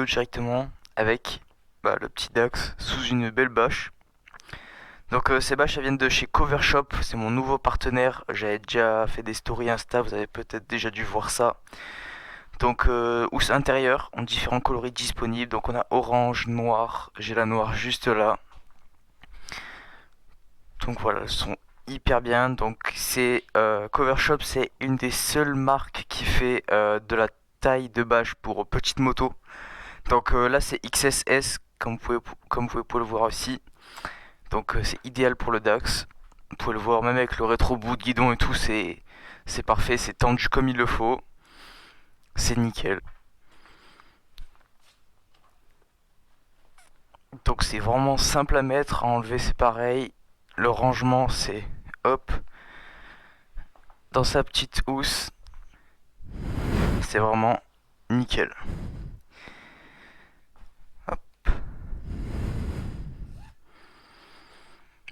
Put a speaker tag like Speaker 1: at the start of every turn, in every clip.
Speaker 1: vidéo directement avec le petit Dax sous une belle bâche. Donc ces bâches elles viennent de chez Covershop, c'est mon nouveau partenaire. J'avais déjà fait des stories Insta, vous avez peut-être déjà dû voir ça. Donc housse intérieure en différents coloris disponibles. Donc on a orange, noir, j'ai la noire juste là. Donc voilà, elles sont hyper bien. Donc c'est Covershop, c'est une des seules marques qui fait de la taille de bâche pour petites motos. Donc là c'est XSS comme vous pouvez le voir aussi. Donc c'est idéal pour le Dax. Vous pouvez le voir même avec le rétro bout de guidon et tout, c'est parfait, c'est tendu comme il le faut. C'est nickel. Donc c'est vraiment simple à mettre, à enlever c'est pareil. Le rangement c'est hop dans sa petite housse. C'est vraiment nickel. Hop.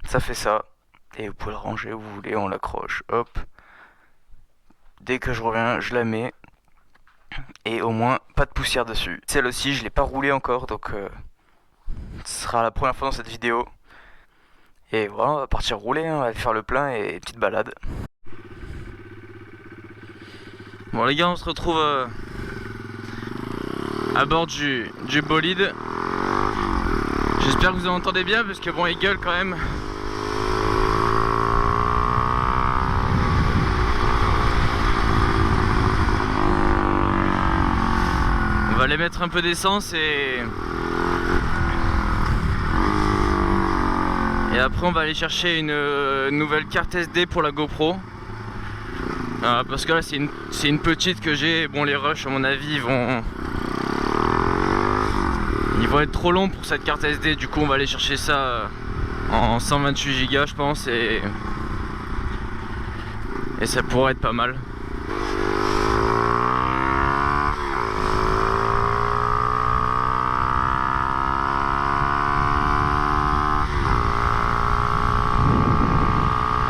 Speaker 1: Ça fait ça. Et vous pouvez le ranger où vous voulez, on l'accroche. Hop. Dès que je reviens, je la mets. Et au moins, pas de poussière dessus. Celle aussi, je l'ai pas roulée encore, donc ce sera la première fois dans cette vidéo. Et voilà, on va partir rouler, hein, on va aller faire le plein et petite balade. Bon les gars, on se retrouve à bord du bolide. J'espère que vous entendez bien parce que bon, il gueule quand même. On va aller mettre un peu d'essence et après on va aller chercher une nouvelle carte SD pour la GoPro. Parce que là c'est une petite que j'ai. Bon, les rushs à mon avis ils vont être trop longs pour cette carte SD. Du coup on va aller chercher ça en 128 Go je pense et ça pourrait être pas mal.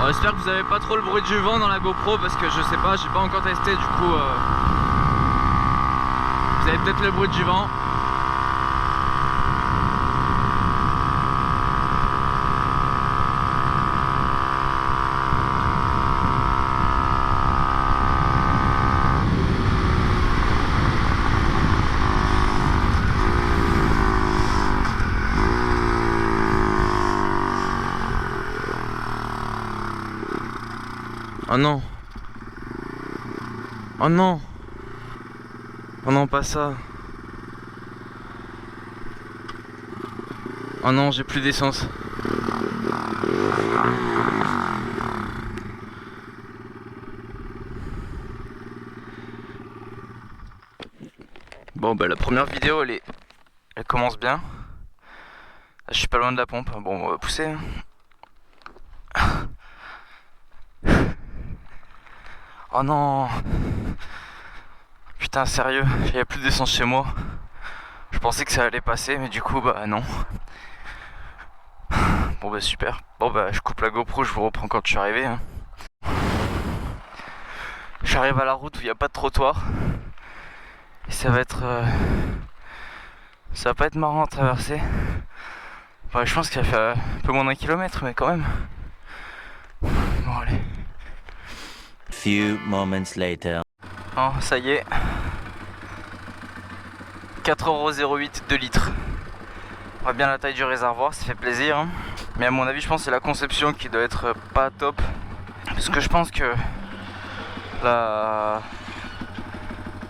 Speaker 1: J'espère que vous avez pas trop le bruit du vent dans la GoPro parce que je sais pas, j'ai pas encore testé, du coup vous avez peut-être le bruit du vent. Oh non. Oh non. Oh non, pas ça. Oh non, j'ai plus d'essence. Bon bah la première vidéo elle commence bien. Là, je suis pas loin de la pompe. Bon, on va pousser. Oh non. Putain, sérieux, il n'y a plus d'essence chez moi. Je pensais que ça allait passer, mais du coup, bah non. Bon bah super. Bon bah je coupe la GoPro, je vous reprends quand je suis arrivé. Hein. J'arrive à la route où il n'y a pas de trottoir. Et ça va être... ça va pas être marrant à traverser. Ouais, je pense qu'il a fait un peu moins d'un kilomètre, mais quand même. Bon allez.
Speaker 2: Few moments later.
Speaker 1: Oh, ça y est. 4,08€ 2 litres. On voit bien la taille du réservoir, ça fait plaisir. Hein. Mais à mon avis, je pense que c'est la conception qui doit être pas top. Parce que je pense que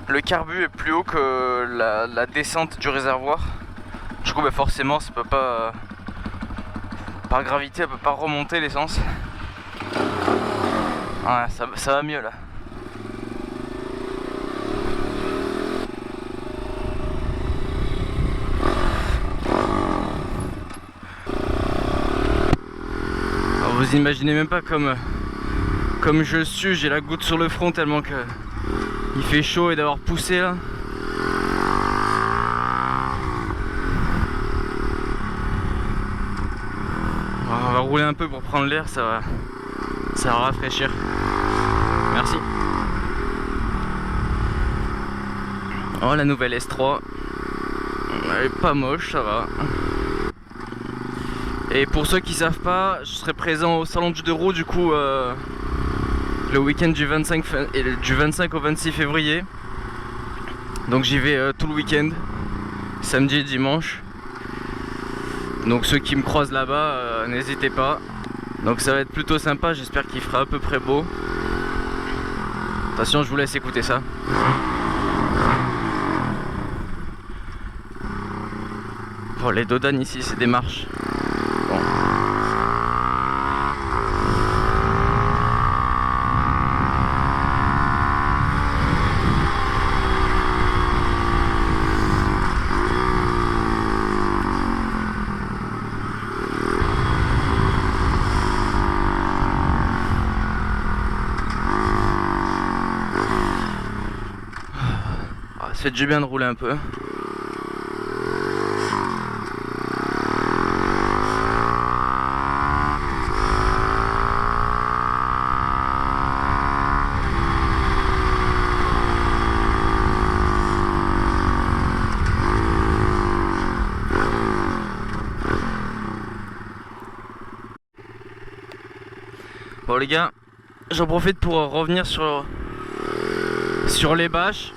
Speaker 1: le carbu est plus haut que la descente du réservoir. Du coup, bah forcément, ça peut pas... par gravité, elle peut pas remonter l'essence. Ouais, ça va mieux là. Alors, vous imaginez même pas comme je sue, j'ai la goutte sur le front tellement que il fait chaud et d'avoir poussé là. On va rouler un peu pour prendre l'air, ça va rafraîchir. Merci. Oh, la nouvelle S3. Elle est pas moche, ça va. Et pour ceux qui savent pas, je serai présent au salon du deux roues du coup le week-end du 25 au 26 février. Donc j'y vais tout le week-end, samedi et dimanche. Donc ceux qui me croisent là-bas, n'hésitez pas. Donc ça va être plutôt sympa, j'espère qu'il fera à peu près beau. Attention, je vous laisse écouter ça. Bon, les dodanes ici, c'est des marches. Bon. Ça fait du bien de rouler un peu. Bon les gars, j'en profite pour revenir sur les bâches.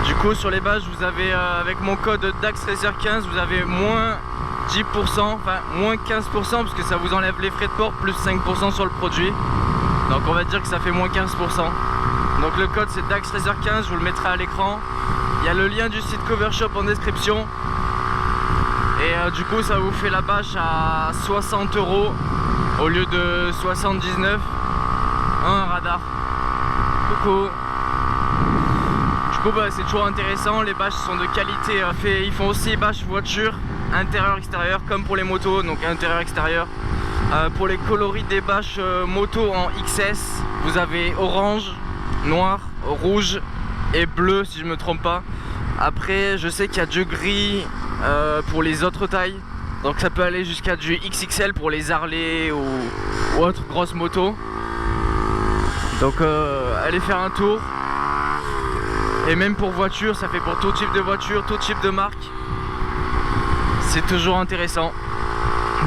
Speaker 1: Du coup sur les bâches vous avez avec mon code DAXRacer15 vous avez moins 10%, enfin moins 15% parce que ça vous enlève les frais de port plus 5% sur le produit. Donc on va dire que ça fait moins 15%. Donc le code c'est DAXRacer15, je vous le mettrai à l'écran. Il y a le lien du site Covershop en description. Et du coup ça vous fait la bâche à 60 € au lieu de 79. Un radar. Coucou. Du coup bah, c'est toujours intéressant, les bâches sont de qualité. Ils font aussi bâches voiture, intérieur, extérieur, comme pour les motos, donc intérieur, extérieur. Pour les coloris des bâches moto en XS, vous avez orange, noir, rouge et bleu si je me trompe pas. Après je sais qu'il y a du gris pour les autres tailles, donc ça peut aller jusqu'à du XXL pour les Harley ou autres grosses motos. Donc allez faire un tour. Et même pour voiture, ça fait pour tout type de voiture, tout type de marque. C'est toujours intéressant.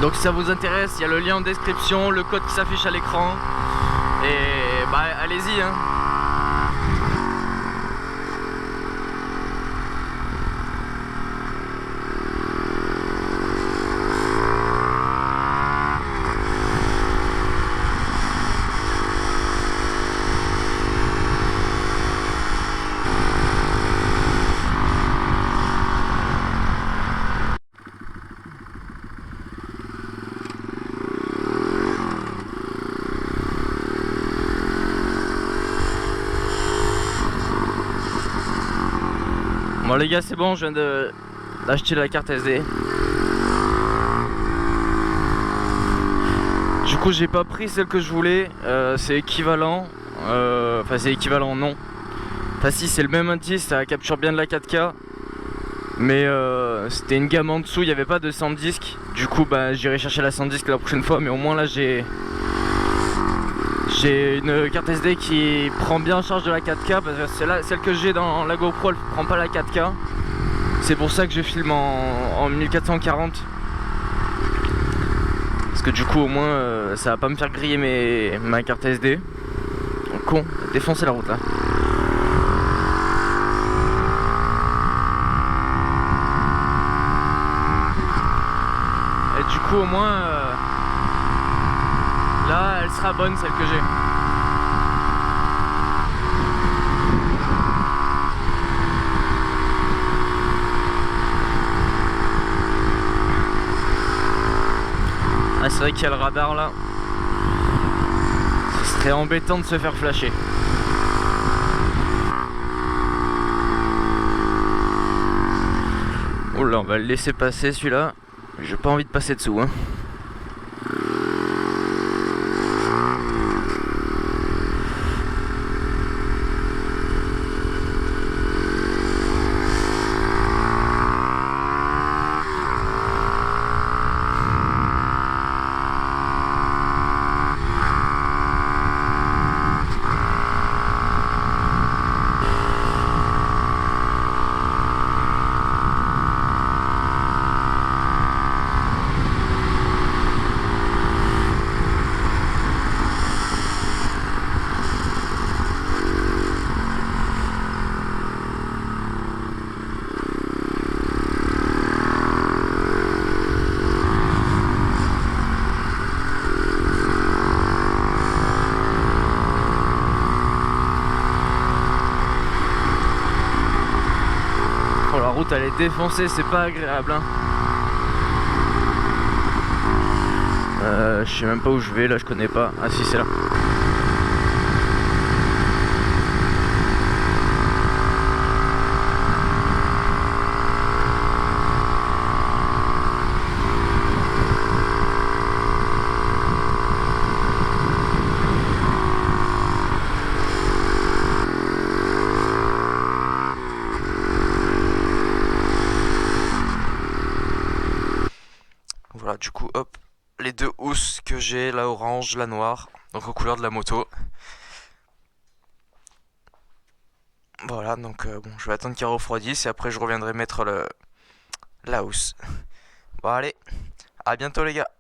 Speaker 1: Donc si ça vous intéresse, il y a le lien en description, le code qui s'affiche à l'écran. Et bah allez-y hein. Bon les gars c'est bon, je viens d'acheter la carte SD. Du coup j'ai pas pris celle que je voulais, c'est équivalent, enfin c'est équivalent non. Enfin si c'est le même indice, ça capture bien de la 4K. Mais c'était une gamme en dessous, il n'y avait pas de 100 disques. Du coup bah j'irai chercher la 100 disques la prochaine fois, mais au moins là j'ai une carte SD qui prend bien en charge de la 4K, parce que celle que j'ai dans la GoPro elle prend pas la 4K. C'est pour ça que je filme en 1440. Parce que du coup au moins ça va pas me faire griller ma carte SD. Con, défoncer la route là. Et du coup au moins là elle sera bonne celle que j'ai. Ah c'est vrai qu'il y a le radar là. Ce serait embêtant de se faire flasher. Oh là on va le laisser passer celui-là. J'ai pas envie de passer dessous hein. route elle est défoncée, c'est pas agréable hein. Je sais même pas où je vais là, je connais pas. Ah si, c'est là. Voilà, du coup, hop, les deux housses que j'ai, la orange, la noire, donc aux couleurs de la moto. Voilà, donc bon, je vais attendre qu'il refroidisse et après je reviendrai mettre la housse. Bon, allez, à bientôt les gars.